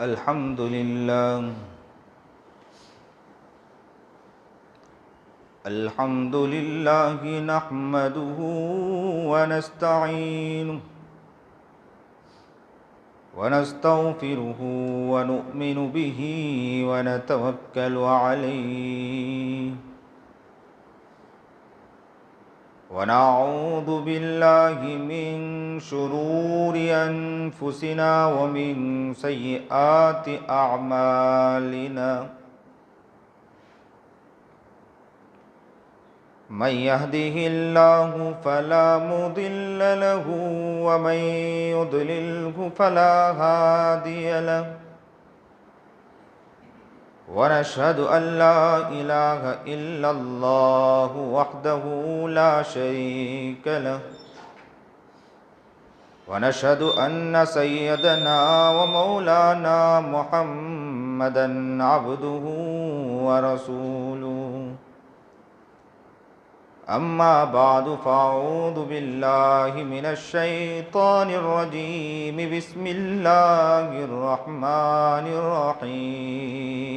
الحمد لله الحمد لله نحمده ونستعينه ونستغفره ونؤمن به ونتوكل عليه ونعوذ بالله من شرور أنفسنا ومن سيئات أعمالنا من يهده الله فلا مضل له ومن يضلله فلا هادي له ونشهد أن لا إله إلا الله وحده لا شريك له ونشهد أن سيدنا ومولانا محمدا عبده ورسوله أما بعد فأعوذ بالله من الشيطان الرجيم بسم الله الرحمن الرحيم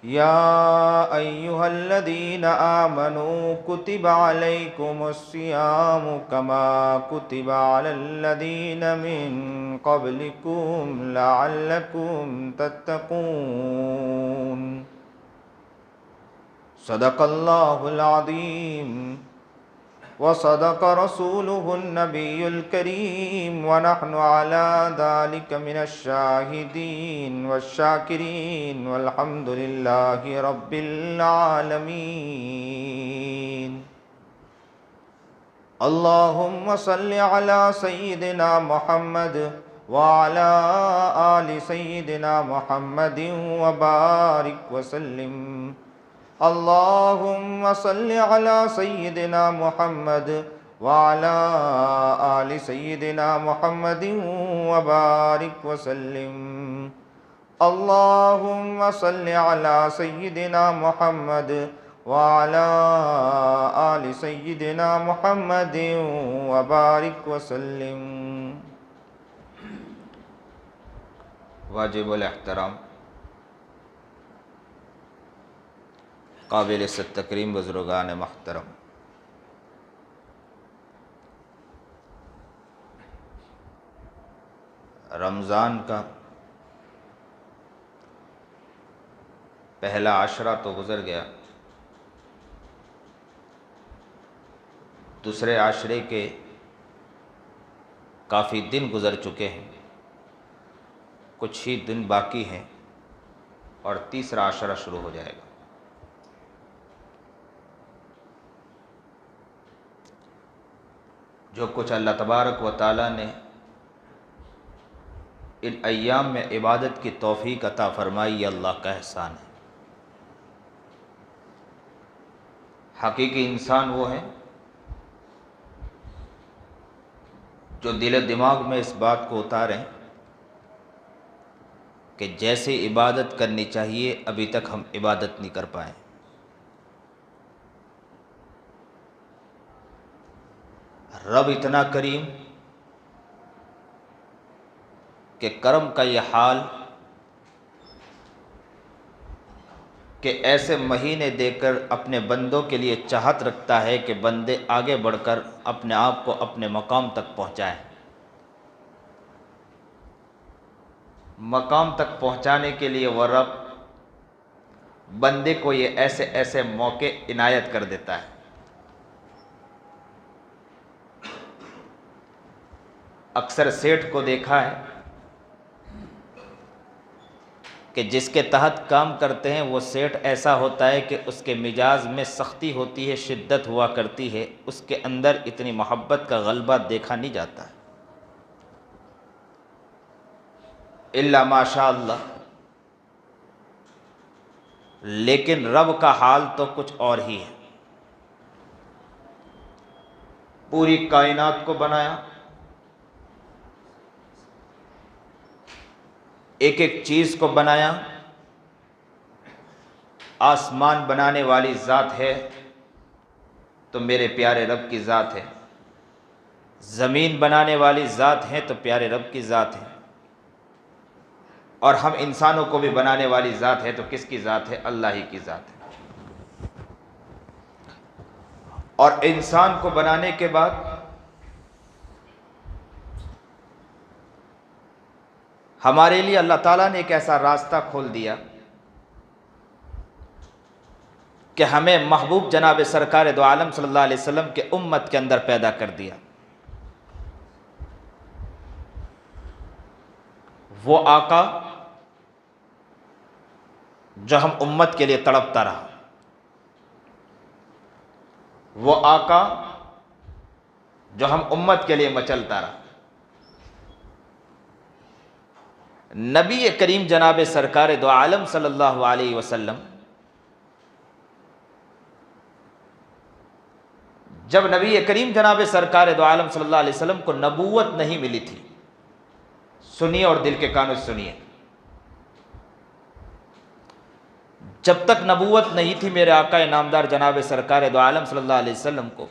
يا أيها الذين آمنوا كتب عليكم الصيام كما كتب على الذين من قبلكم لعلكم تتقون صدق الله العظيم وصدق رسوله النبي الكريم ونحن على ذلك من الشاهدين والشاكرين والحمد لله رب العالمين اللهم صل على سيدنا محمد وعلى آل سيدنا محمد وبارك وسلم اللهم صل على سيدنا محمد وعلى آل سيدنا محمد وبارك وسلم اللهم صل على سيدنا محمد وعلى آل سيدنا محمد وبارك وسلم. واجب الاحترام قابل تکریم بزرگان محترم، رمضان کا پہلا عشرہ تو گزر گیا، دوسرے عشرے کے کافی دن گزر چکے ہیں، کچھ ہی دن باقی ہیں اور تیسرا عشرہ شروع ہو جائے گا. جو کچھ اللہ تبارک و تعالیٰ نے ان ایام میں عبادت کی توفیق عطا فرمائی، یہ اللہ کا احسان ہے. حقیقی انسان وہ ہے جو دل و دماغ میں اس بات کو اتاریں کہ جیسے عبادت کرنی چاہیے ابھی تک ہم عبادت نہیں کر پائے. رب اتنا کریم کہ کرم کا یہ حال کہ ایسے مہینے دے کر اپنے بندوں کے لیے چاہت رکھتا ہے کہ بندے آگے بڑھ کر اپنے آپ کو اپنے مقام تک پہنچائیں. مقام تک پہنچانے کے لیے وہ رب بندے کو یہ ایسے ایسے موقع عنایت کر دیتا ہے. اکثر سیٹھ کو دیکھا ہے کہ جس کے تحت کام کرتے ہیں وہ سیٹھ ایسا ہوتا ہے کہ اس کے مزاج میں سختی ہوتی ہے، شدت ہوا کرتی ہے، اس کے اندر اتنی محبت کا غلبہ دیکھا نہیں جاتا ہے الا ماشاء اللہ. لیکن رب کا حال تو کچھ اور ہی ہے. پوری کائنات کو بنایا، ایک ایک چیز کو بنایا. آسمان بنانے والی ذات ہے تو میرے پیارے رب کی ذات ہے. زمین بنانے والی ذات ہیں تو پیارے رب کی ذات ہے، اور ہم انسانوں کو بھی بنانے والی ذات ہے تو کس کی ذات ہے؟ اللہ ہی کی ذات ہے۔ اور انسان کو بنانے کے بعد ہمارے لیے اللہ تعالیٰ نے ایک ایسا راستہ کھول دیا کہ ہمیں محبوب جناب سرکار دو عالم صلی اللہ علیہ وسلم کے امت کے اندر پیدا کر دیا۔ وہ آقا جو ہم امت کے لیے تڑپتا رہا، وہ آقا جو ہم امت کے لیے مچلتا رہا، نبی کریم جناب سرکار دو عالم صلی اللہ علیہ وسلم، جب نبی کریم جناب سرکار دو عالم صلی اللہ علیہ وسلم کو نبوت نہیں ملی تھی، سنیے اور دل کے کانوں سے سنیے، جب تک نبوت نہیں تھی میرے آقا نامدار جناب سرکار دو عالم صلی اللہ علیہ وسلم کو،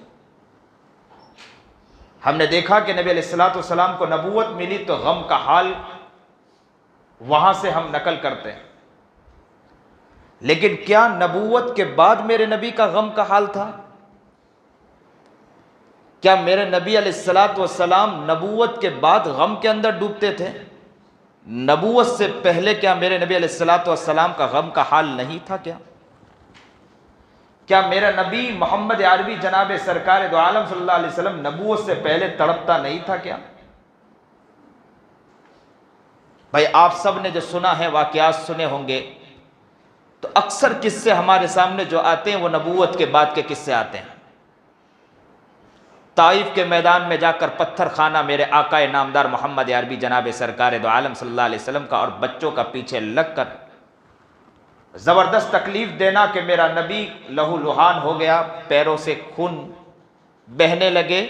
ہم نے دیکھا کہ نبی علیہ الصلوۃ والسلام کو نبوت ملی تو غم کا حال وہاں سے ہم نقل کرتے ہیں، لیکن کیا نبوت کے بعد میرے نبی کا غم کا حال تھا؟ کیا میرے نبی علیہ الصلوۃ والسلام نبوت کے بعد غم کے اندر ڈوبتے تھے؟ نبوت سے پہلے کیا میرے نبی علیہ الصلوۃ والسلام کا غم کا حال نہیں تھا؟ کیا میرا نبی محمد عربی جناب سرکار دو عالم صلی اللہ علیہ وسلم نبوت سے پہلے تڑپتا نہیں تھا کیا؟ بھائی آپ سب نے جو سنا ہے، واقعات سنے ہوں گے، تو اکثر قصے ہمارے سامنے جو آتے ہیں وہ نبوت کے بعد کے قصے آتے ہیں۔ طائف کے میدان میں جا کر پتھر خانہ میرے آقا نامدار محمد عربی جناب سرکار دو عالم صلی اللہ علیہ وسلم کا اور بچوں کا پیچھے لگ کر زبردست تکلیف دینا کہ میرا نبی لہو لہان ہو گیا، پیروں سے خون بہنے لگے،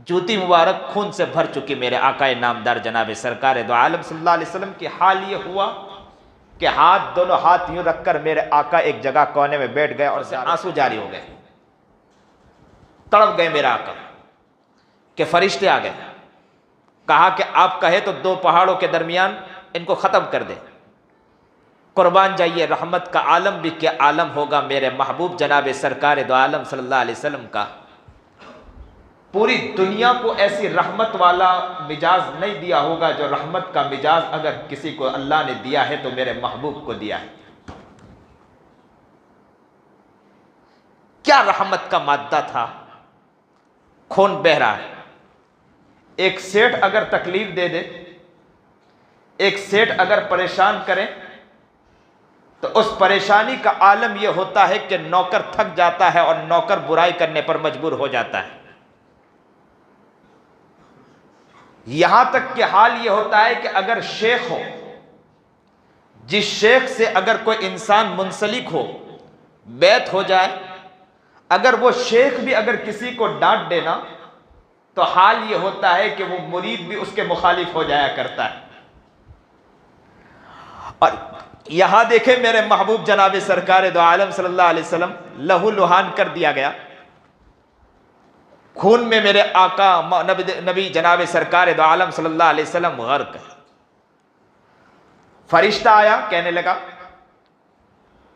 جوتی مبارک خون سے بھر چکی میرے آقا نامدار جناب سرکار دو عالم صلی اللہ علیہ وسلم کی حال یہ ہوا کہ دونوں ہاتھ یوں رکھ کر میرے آقا ایک جگہ کونے میں بیٹھ گئے اور آنسو جاری ہو گئے، تڑپ گئے میرا آقا کہ فرشتے آ گئے، کہا کہ آپ کہے تو دو پہاڑوں کے درمیان ان کو ختم کر دے، قربان جائیے، رحمت کا عالم بھی کیا عالم ہوگا میرے محبوب جناب سرکار دو عالم صلی اللہ علیہ وسلم کا، پوری دنیا کو ایسی رحمت والا مزاج نہیں دیا ہوگا جو رحمت کا مزاج اگر کسی کو اللہ نے دیا ہے تو میرے محبوب کو دیا ہے۔ کیا رحمت کا مادہ تھا، خون بہہ رہا ہے۔ ایک سیٹھ اگر تکلیف دے دے، ایک سیٹھ اگر پریشان کرے تو اس پریشانی کا عالم یہ ہوتا ہے کہ نوکر تھک جاتا ہے اور نوکر برائی کرنے پر مجبور ہو جاتا ہے۔ یہاں تک کہ حال یہ ہوتا ہے کہ اگر شیخ ہو، جس شیخ سے اگر کوئی انسان منسلک ہو، بیعت ہو جائے، اگر وہ شیخ بھی اگر کسی کو ڈانٹ دینا تو حال یہ ہوتا ہے کہ وہ مرید بھی اس کے مخالف ہو جایا کرتا ہے۔ اور یہاں دیکھیں میرے محبوب جناب سرکار دو عالم صلی اللہ علیہ وسلم لہو لہان کر دیا گیا، خون میں میرے آقا نبی جناب سرکار دو عالم صلی اللہ علیہ وسلم غرق ہے۔ فرشتہ آیا، کہنے لگا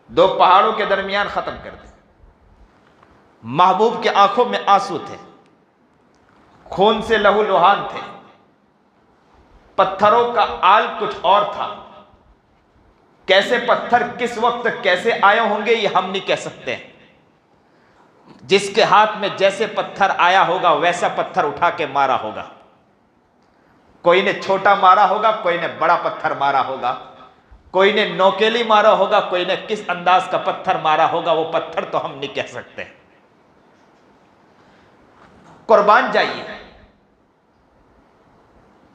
دو پہاڑوں کے درمیان ختم کر دے۔ محبوب کے آنکھوں میں آنسو تھے، خون سے لہو لہان تھے، پتھروں کا آل کچھ اور تھا، کیسے پتھر کس وقت کیسے آئے ہوں گے یہ ہم نہیں کہہ سکتے، جس کے ہاتھ میں جیسے پتھر آیا ہوگا ویسا پتھر اٹھا کے مارا ہوگا، کوئی نے چھوٹا مارا ہوگا، کوئی نے بڑا پتھر مارا ہوگا، کوئی نے نوکیلی مارا ہوگا، کوئی نے کس انداز کا پتھر مارا ہوگا، وہ پتھر تو ہم نہیں کہہ سکتے۔ قربان جائیے،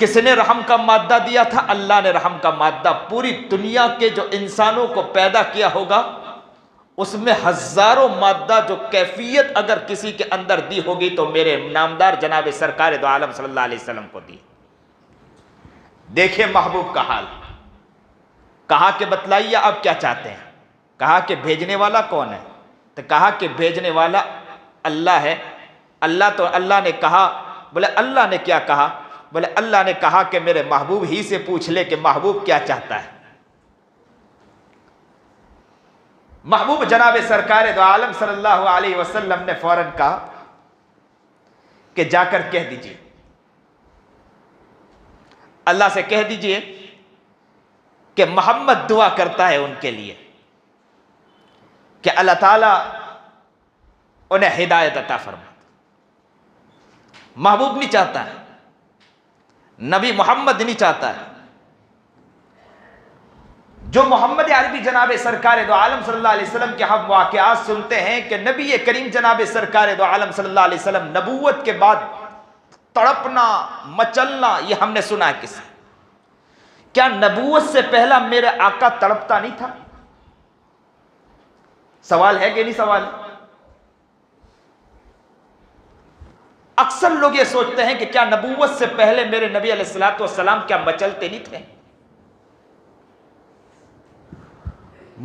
کس نے رحم کا مادہ دیا تھا؟ اللہ نے رحم کا مادہ پوری دنیا کے جو انسانوں کو پیدا کیا ہوگا اس میں ہزاروں مادہ جو کیفیت اگر کسی کے اندر دی ہوگی تو میرے نامدار جناب سرکار دو عالم صلی اللہ علیہ وسلم کو دی۔ دیکھیں محبوب کا حال، کہا کہ بتلائیے آپ کیا چاہتے ہیں، کہا کہ بھیجنے والا کون ہے؟ تو کہا کہ بھیجنے والا اللہ ہے۔ اللہ نے کہا بولے اللہ نے کیا کہا؟ بولے اللہ نے کہا کہ میرے محبوب ہی سے پوچھ لے کہ محبوب کیا چاہتا ہے۔ محبوب جناب سرکار دو عالم صلی اللہ علیہ وسلم نے فوراً کہا کہ جا کر کہہ دیجئے، اللہ سے کہہ دیجئے کہ محمد دعا کرتا ہے ان کے لیے کہ اللہ تعالیٰ انہیں ہدایت عطا فرما۔ محبوب نہیں چاہتا ہے، نبی محمد نہیں چاہتا ہے۔ جو محمد عربی جناب سرکار دو عالم صلی اللہ علیہ وسلم کے ہم واقعات سنتے ہیں کہ نبی کریم جناب سرکار دو عالم صلی اللہ علیہ وسلم نبوت کے بعد تڑپنا مچلنا، یہ ہم نے سنا ہے کس سے؟ کیا نبوت سے پہلا میرے آقا تڑپتا نہیں تھا؟ سوال ہے کہ نہیں سوال؟ اکثر لوگ یہ سوچتے ہیں کہ کیا نبوت سے پہلے میرے نبی علیہ الصلوۃ والسلام کیا مچلتے نہیں تھے؟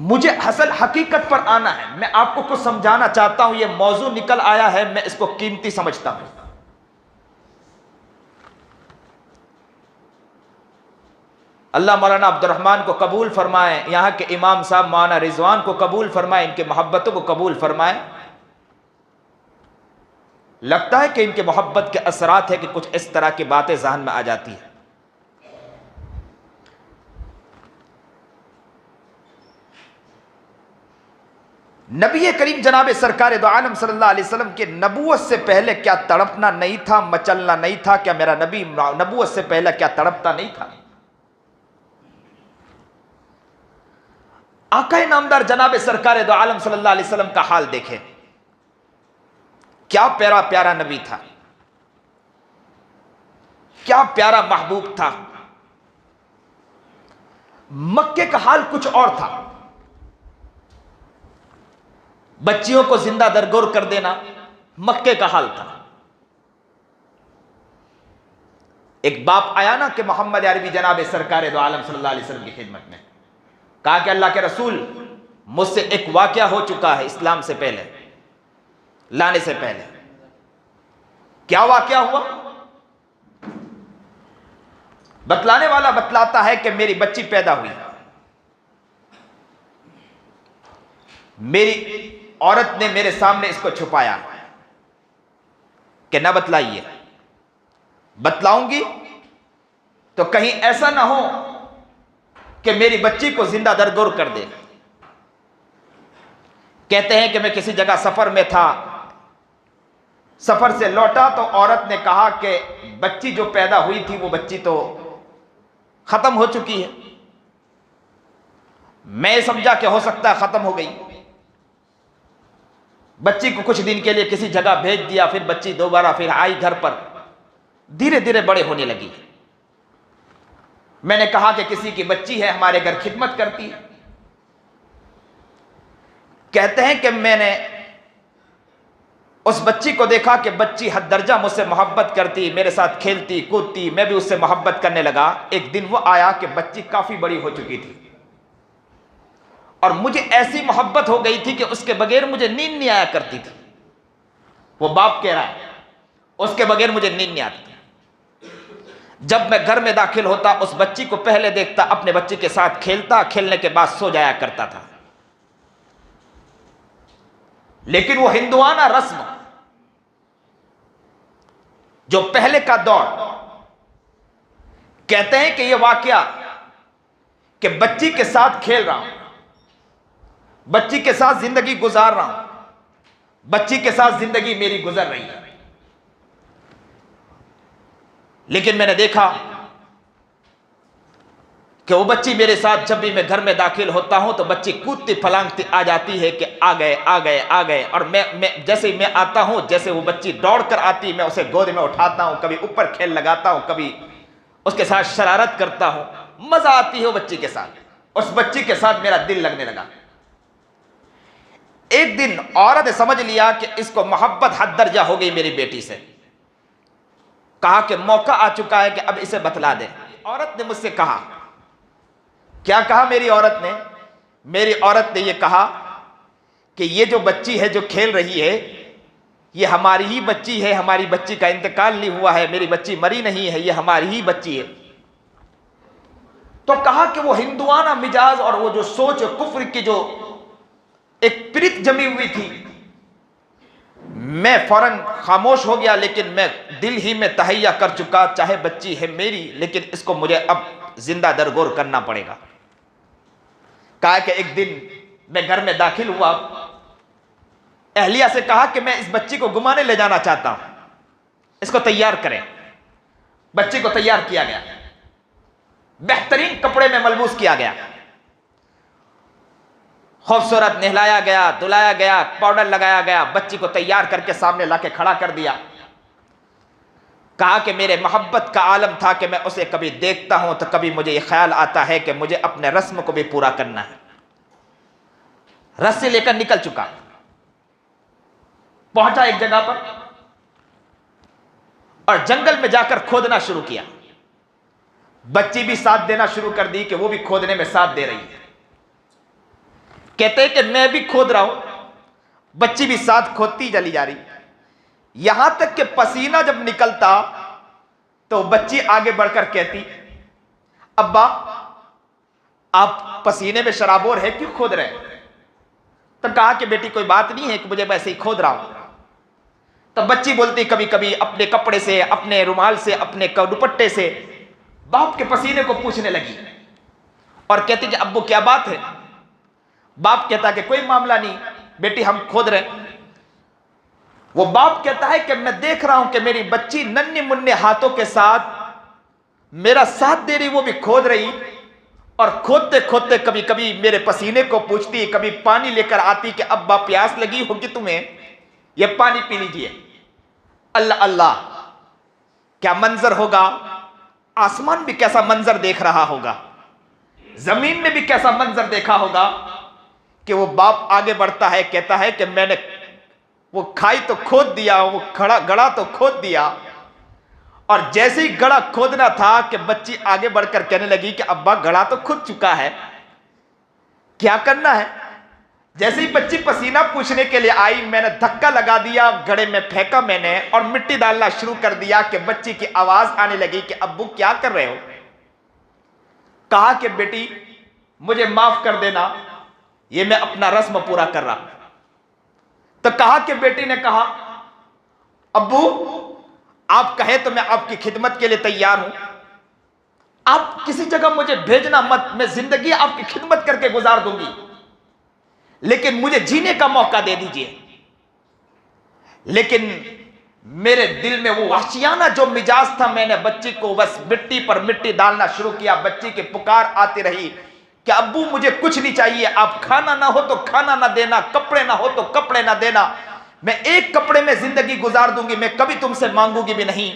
مجھے اصل حقیقت پر آنا ہے، میں آپ کو کچھ سمجھانا چاہتا ہوں، یہ موضوع نکل آیا ہے، میں اس کو قیمتی سمجھتا ہوں۔ اللہ مولانا عبد الرحمن کو قبول فرمائے، یہاں کے امام صاحب مولانا رضوان کو قبول فرمائے، ان کے محبتوں کو قبول فرمائے۔ لگتا ہے کہ ان کے محبت کے اثرات ہے کہ کچھ اس طرح کی باتیں ذہن میں آ جاتی ہیں۔ نبی کریم جناب سرکار دو عالم صلی اللہ علیہ وسلم کے نبوت سے پہلے کیا تڑپنا نہیں تھا، مچلنا نہیں تھا؟ کیا میرا نبی نبوت سے پہلے کیا تڑپتا نہیں تھا؟ آقا نامدار جناب سرکار دو عالم صلی اللہ علیہ وسلم کا حال دیکھیں، کیا پیارا پیارا نبی تھا، کیا پیارا محبوب تھا۔ مکے کا حال کچھ اور تھا، بچیوں کو زندہ درگور کر دینا مکے کا حال تھا۔ ایک باپ آیا نا کہ محمد عربی جناب سرکار دو عالم صلی اللہ علیہ وسلم کی خدمت میں، کہا کہ اللہ کے رسول مجھ سے ایک واقعہ ہو چکا ہے اسلام سے پہلے، لانے سے پہلے۔ کیا واقعہ ہوا؟ بتلانے والا بتلاتا ہے کہ میری بچی پیدا ہوئی، میری عورت نے میرے سامنے اس کو چھپایا کہ نہ بتلائیے، بتلاؤں گی تو کہیں ایسا نہ ہو کہ میری بچی کو زندہ درگور کر دے۔ کہتے ہیں کہ میں کسی جگہ سفر میں تھا، سفر سے لوٹا تو عورت نے کہا کہ بچی جو پیدا ہوئی تھی وہ بچی تو ختم ہو چکی ہے۔ میں سمجھا کہ ہو سکتا ہے ختم ہو گئی، بچی کو کچھ دن کے لیے کسی جگہ بھیج دیا، پھر بچی دوبارہ پھر آئی گھر پر، دھیرے دھیرے بڑے ہونے لگی۔ میں نے کہا کہ کسی کی بچی ہے ہمارے گھر خدمت کرتی ہے۔ کہتے ہیں کہ میں نے اس بچی کو دیکھا کہ بچی حد درجہ مجھ سے محبت کرتی، میرے ساتھ کھیلتی کودتی، میں بھی اس سے محبت کرنے لگا۔ ایک دن وہ آیا کہ بچی کافی بڑی ہو چکی تھی اور مجھے ایسی محبت ہو گئی تھی کہ اس کے بغیر مجھے نیند نہیں آیا کرتی تھی۔ وہ باپ کہہ رہا ہے اس کے بغیر مجھے نیند نہیں آتی۔ جب میں گھر میں داخل ہوتا اس بچی کو پہلے دیکھتا، اپنے بچی کے ساتھ کھیلتا، کھیلنے کے بعد سو جایا کرتا تھا۔ لیکن وہ ہندوانہ رسم، جو پہلے کا دور، کہتے ہیں کہ یہ واقعہ کہ بچی کے ساتھ کھیل رہا ہوں، بچی کے ساتھ زندگی گزار رہا ہوں، بچی کے ساتھ زندگی میری گزر رہی ہے، لیکن میں نے دیکھا کہ وہ بچی میرے ساتھ جب بھی میں گھر میں داخل ہوتا ہوں تو بچی کودتی پھلانگتی آ جاتی ہے کہ آ گئے آ گئے آ گئے، اور میں جیسے ہی میں آتا ہوں جیسے وہ بچی دوڑ کر آتی، میں اسے گود میں اٹھاتا ہوں، کبھی اوپر کھیل لگاتا ہوں، کبھی اس کے ساتھ شرارت کرتا ہوں، مزہ آتی ہے وہ بچی کے ساتھ۔ اس بچی کے ساتھ میرا دل لگنے لگا۔ ایک دن عورت نے سمجھ لیا کہ اس کو محبت حد درجہ ہو گئی میری بیٹی سے، کہا کہ موقع آ چکا ہے کہ اب اسے بتلا دے۔ عورت نے مجھ سے کہا، کیا کہا میری عورت نے؟ میری عورت نے یہ کہا کہ یہ جو بچی ہے جو کھیل رہی ہے یہ ہماری ہی بچی ہے، ہماری بچی کا انتقال نہیں ہوا ہے، میری بچی مری نہیں ہے، یہ ہماری ہی بچی ہے۔ تو کہا کہ وہ ہندوانہ مزاج اور وہ جو سوچ کفر کی جو ایک پرت جمی ہوئی تھی، میں فوراً خاموش ہو گیا، لیکن میں دل ہی میں تہیہ کر چکا، چاہے بچی ہے میری لیکن اس کو مجھے اب زندہ درگور کرنا پڑے گا۔ کہا کہ ایک دن میں گھر میں داخل ہوا، اہلیہ سے کہا کہ میں اس بچی کو گھمانے لے جانا چاہتا ہوں، اس کو تیار کریں۔ بچی کو تیار کیا گیا، بہترین کپڑے میں ملبوس کیا گیا، خوبصورت نہلایا گیا، دھلایا گیا، پاؤڈر لگایا گیا، بچی کو تیار کر کے سامنے لا کے کھڑا کر دیا۔ کہا کہ میرے محبت کا عالم تھا کہ میں اسے کبھی دیکھتا ہوں تو کبھی مجھے یہ خیال آتا ہے کہ مجھے اپنے رسم کو بھی پورا کرنا ہے۔ رسی لے کر نکل چکا، پہنچا ایک جگہ پر اور جنگل میں جا کر کھودنا شروع کیا۔ بچی بھی ساتھ دینا شروع کر دی کہ وہ بھی کھودنے میں ساتھ دے رہی ہے۔ کہتے ہیں کہ میں بھی کھود رہا ہوں، بچی بھی ساتھ کھودتی چلی جا رہی، یہاں تک کہ پسینہ جب نکلتا تو بچی آگے بڑھ کر کہتی، ابا آپ پسینے میں شرابور ہے، کیوں کھود رہے ہیں؟ تب کہا کہ بیٹی کوئی بات نہیں ہے کہ مجھے ویسے ہی کھود رہا ہوں۔ تب بچی بولتی کبھی کبھی اپنے کپڑے سے، اپنے رومال سے، اپنے دوپٹے سے باپ کے پسینے کو پوچھنے لگی اور کہتی کہ ابو کیا بات ہے؟ باپ کہتا کہ کوئی معاملہ نہیں بیٹی، ہم کھود رہے ہیں۔ وہ باپ کہتا ہے کہ میں دیکھ رہا ہوں کہ میری بچی ننھے منھے ہاتھوں کے ساتھ میرا ساتھ دے رہی، وہ بھی کھود رہی، اور کھودتے کھودتے کبھی کبھی میرے پسینے کو پوچھتی، کبھی پانی لے کر آتی کہ ابا پیاس لگی ہوگی تمہیں، یہ پانی پی لیجئے۔ اللہ اللہ، کیا منظر ہوگا! آسمان بھی کیسا منظر دیکھ رہا ہوگا، زمین میں بھی کیسا منظر دیکھا ہوگا کہ وہ باپ آگے بڑھتا ہے، کہتا ہے کہ میں نے وہ کھائی تو کھود دیا، وہ گڑا تو کھود دیا، اور جیسے ہی گڑا کھودنا تھا کہ بچی آگے بڑھ کر کہنے لگی کہ ابا گڑا تو کھود چکا ہے، کیا کرنا ہے؟ جیسے ہی بچی پسینہ پوچھنے کے لیے آئی، میں نے دھکا لگا دیا، گڑے میں پھینکا میں نے اور مٹی ڈالنا شروع کر دیا کہ بچی کی آواز آنے لگی کہ ابو کیا کر رہے ہو؟ کہا کہ بیٹی مجھے معاف کر دینا، یہ میں اپنا رسم پورا کر رہا۔ تو کہا کہ بیٹی نے کہا ابو آپ کہیں تو میں آپ کی خدمت کے لیے تیار ہوں، آپ کسی جگہ مجھے بھیجنا مت، میں زندگی آپ کی خدمت کر کے گزار دوں گی، لیکن مجھے جینے کا موقع دے دیجئے۔ لیکن میرے دل میں وہ وحشیانہ جو مزاج تھا، میں نے بچی کو بس مٹی پر مٹی ڈالنا شروع کیا۔ بچی کی پکار آتی رہی کہ ابو مجھے کچھ نہیں چاہیے، آپ کھانا نہ ہو تو کھانا نہ دینا، کپڑے نہ ہو تو کپڑے نہ دینا، میں ایک کپڑے میں زندگی گزار دوں گی، میں کبھی تم سے مانگوں گی بھی نہیں،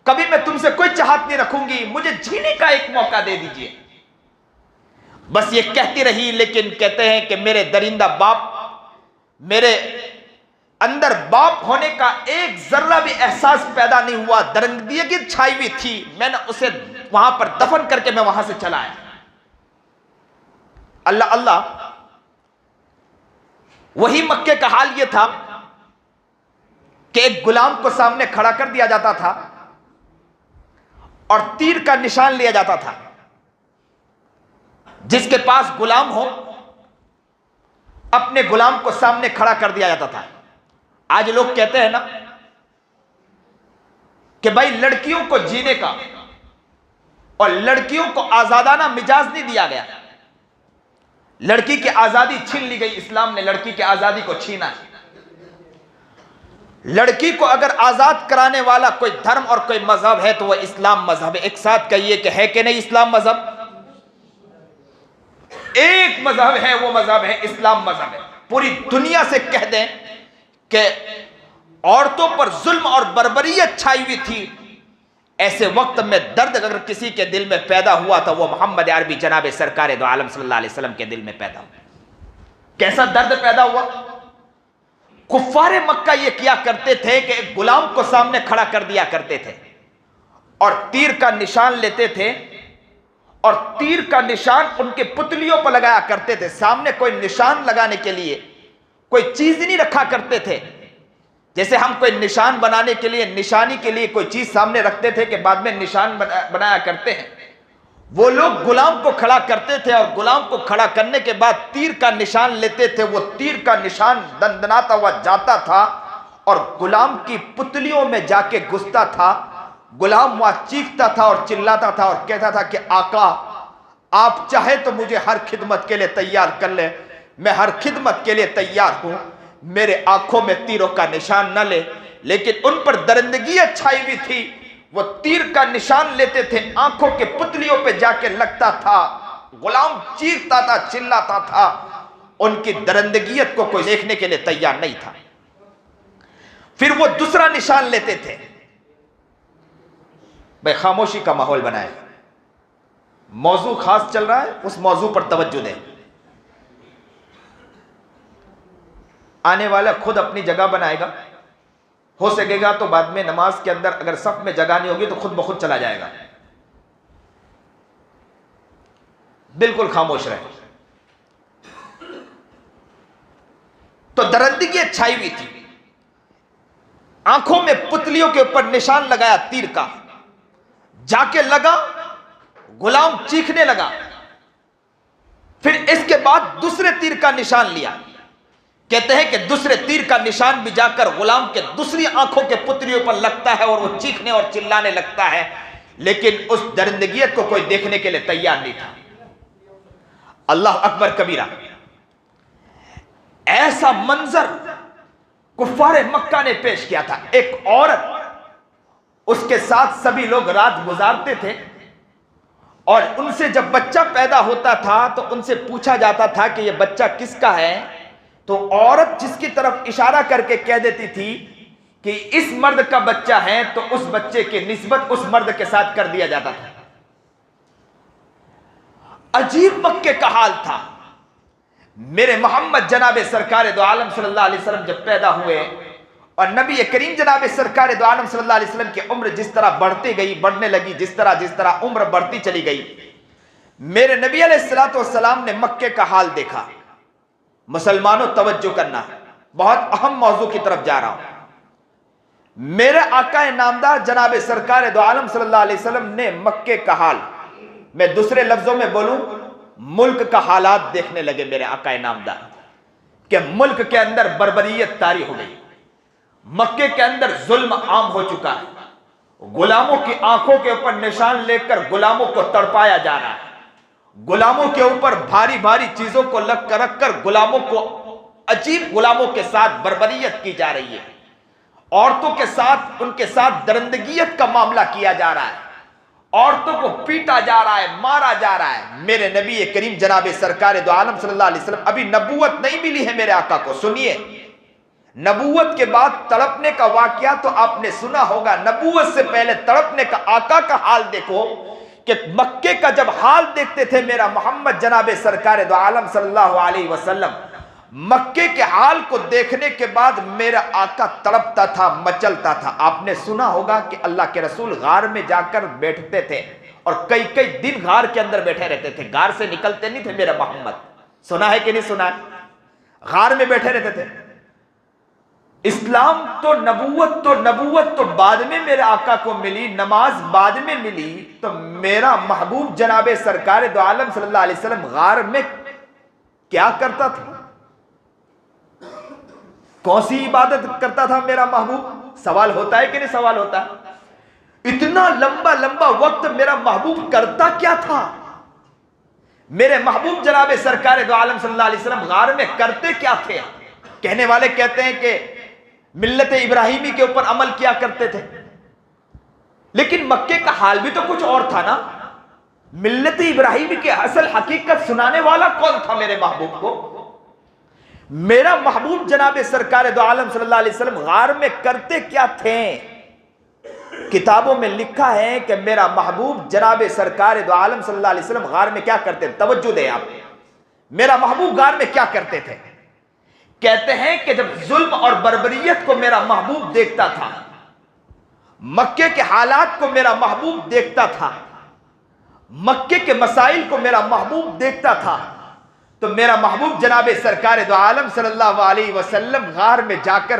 کبھی میں تم سے کوئی چاہت نہیں رکھوں گی، مجھے جینے کا ایک موقع دے دیجئے۔ بس یہ کہتی رہی، لیکن کہتے ہیں کہ میرے درندہ باپ، میرے اندر باپ ہونے کا ایک ذرہ بھی احساس پیدا نہیں ہوا، درندگی چھائی ہوئی تھی، میں نے اسے وہاں پر دفن کر کے میں وہاں سے چلا آیا۔ اللہ اللہ، وہی مکے کا حال یہ تھا کہ ایک غلام کو سامنے کھڑا کر دیا جاتا تھا اور تیر کا نشان لیا جاتا تھا۔ جس کے پاس غلام ہو اپنے غلام کو سامنے کھڑا کر دیا جاتا تھا۔ آج لوگ کہتے ہیں نا کہ بھائی لڑکیوں کو جینے کا اور لڑکیوں کو آزادانہ مزاج نہیں دیا گیا، لڑکی کی آزادی چھین لی گئی، اسلام نے لڑکی کی آزادی کو چھینا ہے۔ لڑکی کو اگر آزاد کرانے والا کوئی دھرم اور کوئی مذہب ہے تو وہ اسلام مذہب ہے۔ ایک ساتھ کہیے کہ ہے کہ نہیں اسلام مذہب؟ ایک مذہب ہے، وہ مذہب ہے اسلام مذہب ہے۔ پوری دنیا سے کہہ دیں کہ عورتوں پر ظلم اور بربریت چھائی ہوئی تھی، ایسے وقت میں درد اگر کسی کے دل میں پیدا ہوا تھا وہ محمد عربی جناب سرکار دو عالم صلی اللہ علیہ وسلم کے دل میں پیدا ہوا۔ کیسا درد پیدا ہوا؟ کفار مکہ یہ کیا کرتے تھے کہ ایک غلام کو سامنے کھڑا کر دیا کرتے تھے اور تیر کا نشان لیتے تھے، اور تیر کا نشان ان کے پتلیوں پر لگایا کرتے تھے۔ سامنے کوئی نشان لگانے کے لیے کوئی چیز نہیں رکھا کرتے تھے۔ جیسے ہم کوئی نشان بنانے کے لیے، نشانی کے لیے کوئی چیز سامنے رکھتے تھے کہ بعد میں نشان بنایا کرتے ہیں، وہ لوگ غلام کو کھڑا کرتے تھے اور غلام کو کھڑا کرنے کے بعد تیر کا نشان لیتے تھے. وہ تیر کا نشان دندناتا ہوا جاتا تھا اور غلام کی پتلیوں میں جا کے گھستا تھا. غلام وہاں چیختا تھا اور چلاتا تھا اور کہتا تھا کہ آقا آپ چاہے تو مجھے ہر خدمت کے لیے تیار کر لے، میں ہر خدمت کے لیے تیار ہوں، میرے آنکھوں میں تیروں کا نشان نہ لے. لیکن ان پر درندگی چھائی ہوئی تھی، وہ تیر کا نشان لیتے تھے، آنکھوں کے پتلیوں پہ جا کے لگتا تھا، غلام چیختا تھا، چلاتا تھا. ان کی درندگیت کو کوئی دیکھنے کے لیے تیار نہیں تھا. پھر وہ دوسرا نشان لیتے تھے. بھائی خاموشی کا ماحول بنائے، موضوع خاص چل رہا ہے، اس موضوع پر توجہ دیں. آنے والا خود اپنی جگہ بنائے گا، ہو سکے گا تو بعد میں نماز کے اندر اگر صف میں جگہ نہیں ہوگی تو خود بخود چلا جائے گا. بالکل خاموش رہے. تو درندگی چھائی ہوئی تھی، آنکھوں میں پتلیوں کے اوپر نشان لگایا تیر کا، جا کے لگا، غلام چیخنے لگا. پھر اس کے بعد دوسرے تیر کا نشان لیا. کہتے ہیں کہ دوسرے تیر کا نشان بھی جا کر غلام کے دوسری آنکھوں کے پتلیوں پر لگتا ہے اور وہ چیخنے اور چلانے لگتا ہے. لیکن اس درندگیت کو کوئی دیکھنے کے لیے تیار نہیں تھا. اللہ اکبر کبیرہ. ایسا منظر کفار مکہ نے پیش کیا تھا. ایک عورت، اس کے ساتھ سبھی لوگ رات گزارتے تھے اور ان سے جب بچہ پیدا ہوتا تھا تو ان سے پوچھا جاتا تھا کہ یہ بچہ کس کا ہے، تو عورت جس کی طرف اشارہ کر کے کہہ دیتی تھی کہ اس مرد کا بچہ ہے تو اس بچے کی نسبت اس مرد کے ساتھ کر دیا جاتا تھا. عجیب مکے کا حال تھا. میرے محمد جناب سرکار دو عالم صلی اللہ علیہ وسلم جب پیدا ہوئے اور نبی کریم جناب سرکار دو عالم صلی اللہ علیہ وسلم کی عمر جس طرح بڑھتی گئی، بڑھنے لگی، جس طرح عمر بڑھتی چلی گئی، میرے نبی علیہ السلام نے مکے کا حال دیکھا. مسلمانوں توجہ کرنا، بہت اہم موضوع کی طرف جا رہا ہوں. میرے آقا نامدار جناب سرکار دو عالم صلی اللہ علیہ وسلم نے مکے کا حال، میں دوسرے لفظوں میں بولوں ملک کا حالات دیکھنے لگے میرے آقا نامدار، کہ ملک کے اندر بربریت طاری ہو گئی، مکے کے اندر ظلم عام ہو چکا ہے، غلاموں کی آنکھوں کے اوپر نشان لے کر غلاموں کو تڑپایا جا رہا ہے، غلاموں کے اوپر بھاری بھاری چیزوں کو رکھ کر غلاموں کو، عجیب غلاموں کے ساتھ بربریت کی جا رہی ہے، عورتوں کے ساتھ، ان کے ساتھ درندگیت کا معاملہ کیا جا رہا ہے، عورتوں کو پیٹا جا رہا ہے، مارا جا رہا ہے. میرے نبی کریم جناب سرکار دو عالم صلی اللہ علیہ وسلم، ابھی نبوت نہیں ملی ہے میرے آقا کو. سنیے، نبوت کے بعد تڑپنے کا واقعہ تو آپ نے سنا ہوگا، نبوت سے پہلے تڑپنے کا آقا کا حال دیکھو کہ مکے کا جب حال دیکھتے تھے میرا محمد جناب سرکار دو عالم صلی اللہ علیہ وسلم، مکے کے حال کو دیکھنے کے بعد میرا آقا تڑپتا تھا، مچلتا تھا. آپ نے سنا ہوگا کہ اللہ کے رسول غار میں جا کر بیٹھتے تھے اور کئی کئی دن غار کے اندر بیٹھے رہتے تھے، غار سے نکلتے نہیں تھے میرا محمد. سنا ہے کہ نہیں سنا ہے؟ غار میں بیٹھے رہتے تھے. اسلام تو نبوت تو بعد میں میرے آقا کو ملی، نماز بعد میں ملی، تو میرا محبوب جناب سرکار دو عالم صلی اللہ علیہ وسلم غار میں کیا کرتا تھا؟ کون سی عبادت کرتا تھا میرا محبوب؟ سوال ہوتا ہے کہ نہیں سوال ہوتا ہے؟ اتنا لمبا وقت میرا محبوب کرتا کیا تھا؟ میرے محبوب جناب سرکار دو عالم صلی اللہ علیہ وسلم غار میں کرتے کیا تھے؟ کہنے والے کہتے ہیں کہ ملت ابراہیمی کے اوپر عمل کیا کرتے تھے، لیکن مکے کا حال بھی تو کچھ اور تھا نا. ملت ابراہیمی کی اصل حقیقت سنانے والا کون تھا میرے محبوب کو؟ میرا محبوب جناب سرکار دو عالم صلی اللہ علیہ وسلم غار میں کرتے کیا تھے؟ کتابوں میں لکھا ہے کہ میرا محبوب جناب سرکار دو عالم صلی اللہ علیہ وسلم غار میں کیا کرتے تھے؟ توجہ دیں آپ، میرا محبوب غار میں کیا کرتے تھے؟ کہتے ہیں کہ جب ظلم اور بربریت کو میرا محبوب دیکھتا تھا، مکے کے حالات کو میرا محبوب دیکھتا تھا، مکے کے مسائل کو میرا محبوب دیکھتا تھا، تو میرا محبوب جناب سرکار دو عالم صلی اللہ علیہ وسلم غار میں جا کر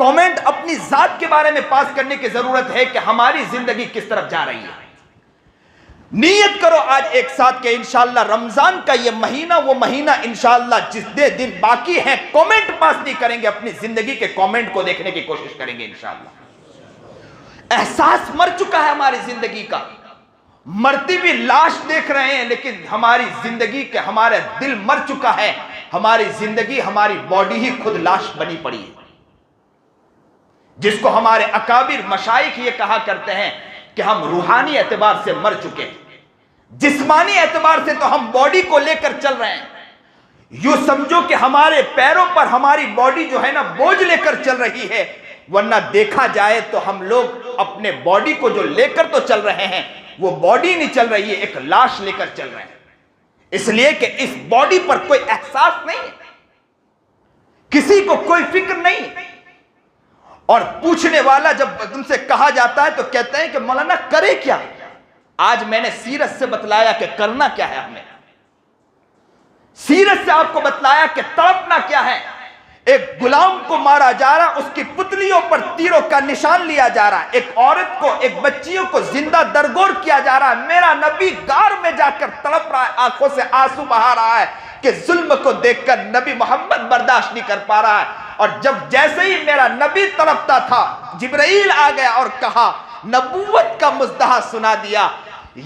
کامنٹ اپنی ذات کے بارے میں پاس کرنے کی ضرورت ہے کہ ہماری زندگی کس طرف جا رہی ہے۔ نیت کرو آج ایک ساتھ کہ انشاءاللہ رمضان کا یہ مہینہ وہ مہینہ انشاءاللہ جس دن باقی ہیں کامنٹ پاس نہیں کریں گے، اپنی زندگی کے کامنٹ کو دیکھنے کی کوشش کریں گے انشاءاللہ۔ احساس مر چکا ہے ہماری زندگی کا، مرتی بھی لاش دیکھ رہے ہیں، لیکن ہماری زندگی کے ہمارا دل مر چکا ہے، ہماری زندگی ہماری باڈی ہی خود لاش بنی پڑی ہے، جس کو ہمارے اکابر مشائخ یہ کہا کرتے ہیں کہ ہم روحانی اعتبار سے مر چکے ہیں، جسمانی اعتبار سے تو ہم باڈی کو لے کر چل رہے ہیں، یوں سمجھو کہ ہمارے پیروں پر ہماری باڈی جو ہے نا بوجھ لے کر چل رہی ہے، ورنہ دیکھا جائے تو ہم لوگ اپنے باڈی کو جو لے کر تو چل رہے ہیں وہ باڈی نہیں چل رہی ہے، ایک لاش لے کر چل رہے ہیں، اس لیے کہ اس باڈی پر کوئی احساس نہیں ہے، کسی کو کوئی فکر نہیں۔ اور پوچھنے والا جب ان سے کہا جاتا ہے تو کہتے ہیں کہ مولانا کرے کیا؟ آج میں نے سیرت سے بتلایا کہ کرنا کیا ہے، ہمیں سیرت سے آپ کو بتلایا کہ تڑپنا کیا ہے۔ ایک غلام کو مارا جا رہا، اس کی پتلیوں پر تیروں کا نشان لیا جا رہا ہے، ایک عورت کو، ایک بچیوں کو زندہ درگور کیا جا رہا ہے۔ میرا نبی غار میں جا کر تڑپ رہا ہے، آنکھوں سے آنسو بہا رہا ہے کہ ظلم کو دیکھ کر نبی محمد برداشت نہیں کر پا رہا ہے۔ اور جب جیسے ہی میرا نبی تڑپتا تھا، جبرائیل آ گیا اور کہا، نبوت کا مزدہ سنا دیا۔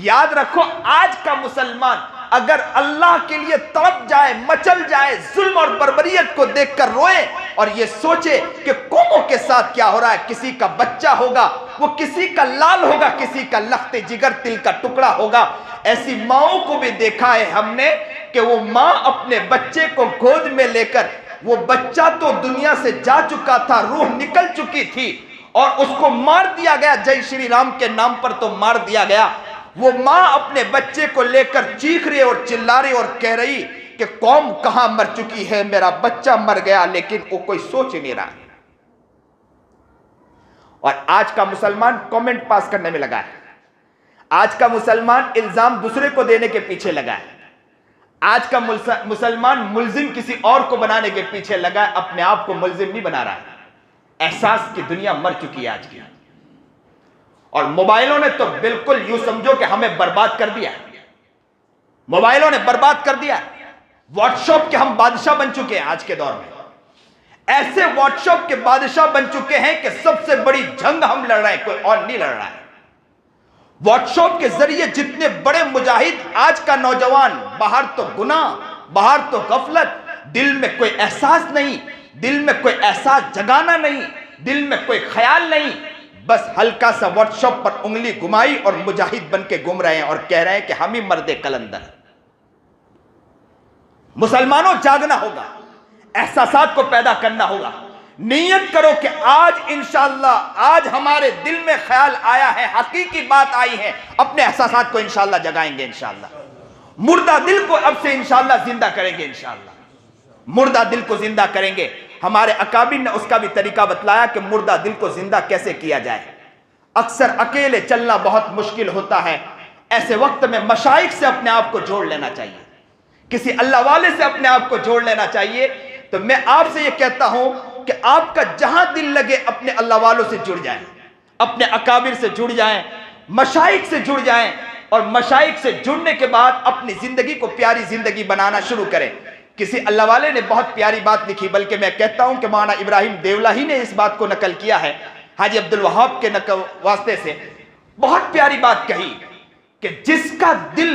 یاد رکھو، آج کا مسلمان اگر اللہ کے لیے تڑپ جائے، مچل جائے، ظلم اور بربریت کو دیکھ کر روئے اور یہ سوچے کہ قوموں کے ساتھ کیا ہو رہا ہے، کسی کا بچہ ہوگا، وہ کسی کا لال ہوگا، کسی کا لخت جگر دل کا ٹکڑا ہوگا۔ ایسی ماؤں کو بھی دیکھا ہے ہم نے کہ وہ ماں اپنے بچے کو گود میں لے کر، وہ بچہ تو دنیا سے جا چکا تھا، روح نکل چکی تھی اور اس کو مار دیا گیا، جے شری رام کے نام پر تو مار دیا گیا۔ وہ ماں اپنے بچے کو لے کر چیخ رہی اور چلا رہی اور کہہ رہی کہ قوم کہاں مر چکی ہے، میرا بچہ مر گیا، لیکن وہ کوئی سوچ نہیں رہا۔ اور آج کا مسلمان کامنٹ پاس کرنے میں لگا ہے، آج کا مسلمان الزام دوسرے کو دینے کے پیچھے لگا ہے، آج کا مسلمان ملزم کسی اور کو بنانے کے پیچھے لگا ہے، اپنے آپ کو ملزم نہیں بنا رہا ہے۔ احساس کی دنیا مر چکی ہے آج کی، اور موبائلوں نے تو بالکل یوں سمجھو کہ ہمیں برباد کر دیا ہے، موبائلوں نے برباد کر دیا ہے۔ واٹس ایپ کے ہم بادشاہ بن چکے ہیں آج کے دور میں، ایسے واٹس ایپ کے بادشاہ بن چکے ہیں کہ سب سے بڑی جنگ ہم لڑ رہے ہیں، کوئی اور نہیں لڑ رہا ہے۔ واٹس ایپ کے ذریعے جتنے بڑے مجاہد آج کا نوجوان، باہر تو گناہ، باہر تو غفلت، دل میں کوئی احساس نہیں، دل میں کوئی احساس جگانا نہیں، دل میں کوئی خیال نہیں، بس ہلکا سا واٹس ایپ پر انگلی گھمائی اور مجاہد بن کے گھوم رہے ہیں اور کہہ رہے ہیں کہ ہم ہی مرد قلندر۔ مسلمانوں جاگنا ہوگا، احساسات کو پیدا کرنا ہوگا۔ نیت کرو کہ آج انشاءاللہ، آج ہمارے دل میں خیال آیا ہے، حقیقی بات آئی ہے، اپنے احساسات کو انشاءاللہ جگائیں گے انشاءاللہ۔ مردہ دل کو اب سے انشاءاللہ زندہ کریں گے انشاءاللہ، مردہ دل کو زندہ کریں گے۔ ہمارے اکابر نے اس کا بھی طریقہ بتلایا کہ مردہ دل کو زندہ کیسے کیا جائے۔ اکثر اکیلے چلنا بہت مشکل ہوتا ہے، ایسے وقت میں مشائخ سے اپنے آپ کو جوڑ لینا چاہیے، کسی اللہ والے سے اپنے آپ کو جوڑ لینا چاہیے۔ تو میں آپ سے یہ کہتا ہوں کہ آپ کا جہاں دل لگے اپنے اللہ والوں سے جڑ جائیں، اپنے اکابر سے جڑ جائیں، مشائخ سے جڑ جائیں، اور مشائخ سے جڑنے کے بعد اپنی زندگی کو پیاری زندگی بنانا شروع کریں۔ کسی اللہ والے نے بہت پیاری بات لکھی، بلکہ میں کہتا ہوں کہ مولانا ابراہیم دیولہ ہی نے اس بات کو نقل کیا ہے حاجی عبدالوہاب کے واسطے سے، بہت پیاری بات کہی کہ جس کا دل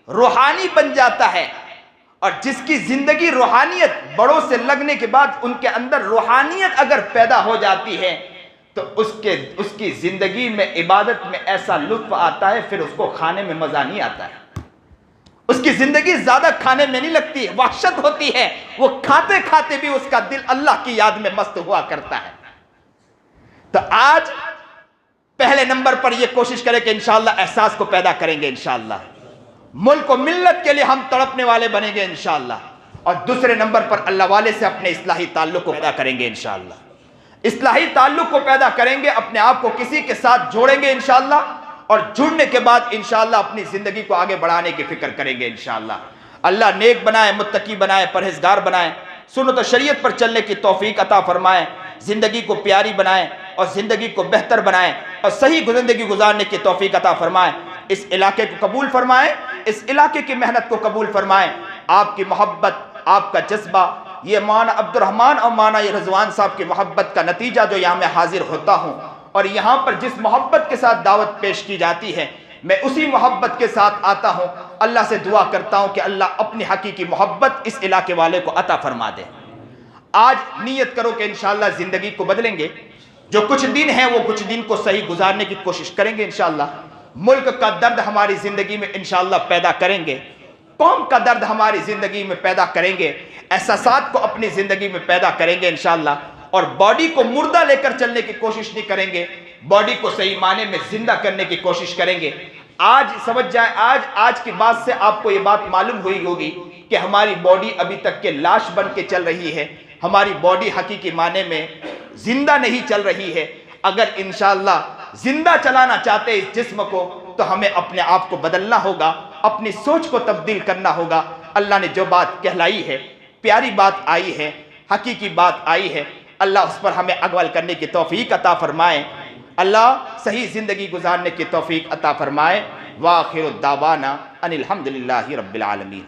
روحانی بن جاتا ہے اور جس کی زندگی روحانیت، بڑوں سے لگنے کے بعد ان کے اندر روحانیت اگر پیدا ہو جاتی ہے تو اس کی زندگی میں عبادت میں ایسا لطف آتا ہے، پھر اس کو کھانے میں مزہ نہیں آتا ہے، اس کی زندگی زیادہ کھانے میں نہیں لگتی، وحشت ہوتی ہے، وہ کھاتے کھاتے بھی اس کا دل اللہ کی یاد میں مست ہوا کرتا ہے۔ تو آج پہلے نمبر پر یہ کوشش کریں کہ انشاءاللہ احساس کو پیدا کریں گے انشاءاللہ، ملک و ملت کے لیے ہم تڑپنے والے بنیں گے انشاءاللہ، اور دوسرے نمبر پر اللہ والے سے اپنے اصلاحی تعلق کو پیدا کریں گے انشاءاللہ۔ اصلاحی تعلق کو پیدا کریں گے، اپنے آپ کو کسی کے ساتھ جوڑیں گے انشاءاللہ، اور جڑنے کے بعد انشاءاللہ اپنی زندگی کو آگے بڑھانے کی فکر کریں گے انشاءاللہ۔ اللہ نیک بنائے، متقی بنائے، پرہیزگار بنائے، سنت و شریعت پر چلنے کی توفیق عطا فرمائے۔ زندگی کو پیاری بنائیں اور زندگی کو بہتر بنائیں اور صحیح زندگی گزارنے کی توفیق عطا فرمائیں۔ اس علاقے کو قبول فرمائیں، اس علاقے کی محنت کو قبول فرمائیں۔ آپ کی محبت، آپ کا جذبہ، یہ مولانا عبد الرحمن اور مولانا رضوان صاحب کی محبت کا نتیجہ جو یہاں میں حاضر ہوتا ہوں، اور یہاں پر جس محبت کے ساتھ دعوت پیش کی جاتی ہے میں اسی محبت کے ساتھ آتا ہوں۔ اللہ سے دعا کرتا ہوں کہ اللہ اپنی حقیقی محبت اس علاقے والے کو عطا فرما دے۔ آج نیت کرو کہ انشاءاللہ زندگی کو بدلیں گے، جو کچھ دن ہیں وہ کچھ دن کو صحیح گزارنے کی کوشش کریں گے انشاءاللہ۔ ملک کا درد ہماری زندگی میں انشاءاللہ پیدا کریں گے، قوم کا درد ہماری زندگی میں پیدا کریں گے، احساسات کو اپنی زندگی میں پیدا کریں گے انشاءاللہ، اور باڈی کو مردہ لے کر چلنے کی کوشش نہیں کریں گے، باڈی کو صحیح معنی میں زندہ کرنے کی کوشش کریں گے۔ آج سمجھ جائیں، آج کی بات سے آپ کو یہ بات معلوم ہوئی ہوگی کہ ہماری باڈی ابھی تک کے لاش بن کے چل رہی ہے، ہماری باڈی حقیقی معنی میں زندہ نہیں چل رہی ہے۔ اگر انشاءاللہ زندہ چلانا چاہتے اس جسم کو تو ہمیں اپنے آپ کو بدلنا ہوگا، اپنی سوچ کو تبدیل کرنا ہوگا۔ اللہ نے جو بات کہلائی ہے، پیاری بات آئی ہے، حقیقی بات آئی ہے، اللہ اس پر ہمیں عمل کرنے کی توفیق عطا فرمائے، اللہ صحیح زندگی گزارنے کی توفیق عطا فرمائے۔ وآخر الدعوانا ان الحمدللہ رب العالمین۔